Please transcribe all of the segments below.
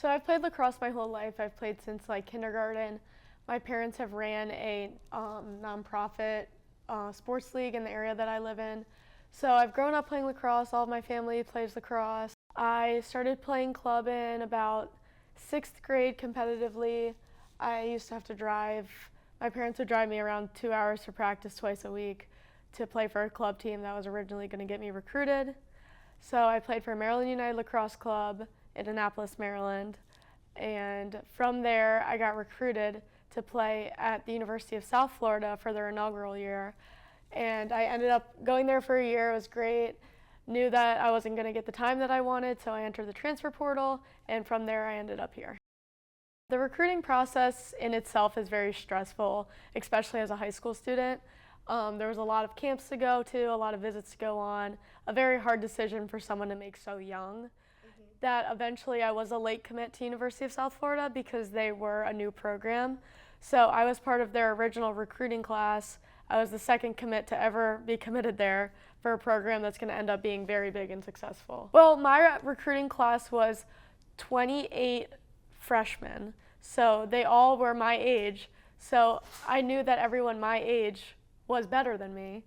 So I've played lacrosse my whole life. I've played since like kindergarten. My parents have ran a nonprofit sports league in the area that I live in. So I've grown up playing lacrosse. All of my family plays lacrosse. I started playing club in about 6th grade competitively. I used to have to drive. My parents would drive me around 2 hours for practice twice a week to play for a club team that was originally going to get me recruited. So I played for Maryland United Lacrosse Club in Annapolis, Maryland. And from there, I got recruited to play at the University of South Florida for their inaugural year. And I ended up going there for a year. It was great. Knew that I wasn't going to get the time that I wanted, so I entered the transfer portal, and from there I ended up here. The recruiting process in itself is very stressful, especially as a high school student. There was a lot of camps to go to, a lot of visits to go on, a very hard decision for someone to make so young. That eventually I was a late commit to University of South Florida because they were a new program. So I was part of their original recruiting class. I was the second commit to ever be committed there for a program that's going to end up being very big and successful. Well, my recruiting class was 28 freshmen, so they all were my age. So I knew that everyone my age was better than me,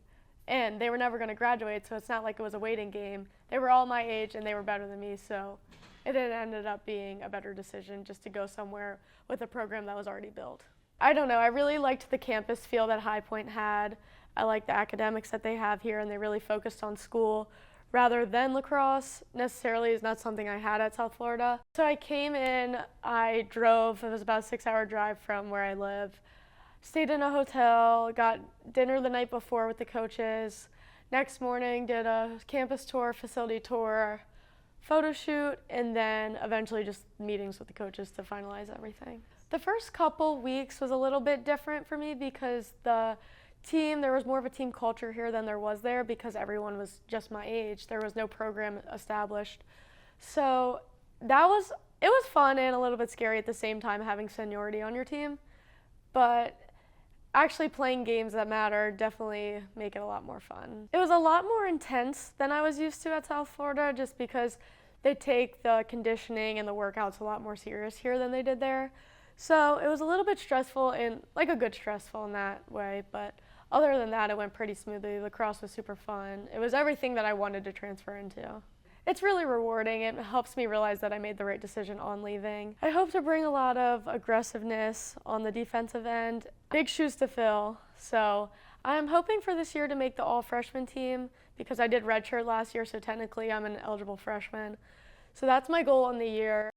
and they were never going to graduate, so it's not like it was a waiting game. They were all my age and they were better than me, so it ended up being a better decision just to go somewhere with a program that was already built. I don't know, I really liked the campus feel that High Point had. I liked the academics that they have here, and they really focused on school rather than lacrosse necessarily is not something I had at South Florida. So I came in, I drove, it was about a 6-hour drive from where I live. Stayed in a hotel, got dinner the night before with the coaches. Next morning, did a campus tour, facility tour, photo shoot, and then eventually just meetings with the coaches to finalize everything. The first couple weeks was a little bit different for me because there was more of a team culture here than there was there because everyone was just my age. There was no program established. So it was fun and a little bit scary at the same time having seniority on your team. But actually playing games that matter definitely make it a lot more fun. It was a lot more intense than I was used to at South Florida just because they take the conditioning and the workouts a lot more serious here than they did there. So it was a little bit stressful, and like a good stressful in that way, but other than that, it went pretty smoothly. Lacrosse was super fun. It was everything that I wanted to transfer into. It's really rewarding. It helps me realize that I made the right decision on leaving. I hope to bring a lot of aggressiveness on the defensive end. Big shoes to fill. So I'm hoping for this year to make the all-freshman team because I did redshirt last year, so technically I'm an eligible freshman. So that's my goal in the year.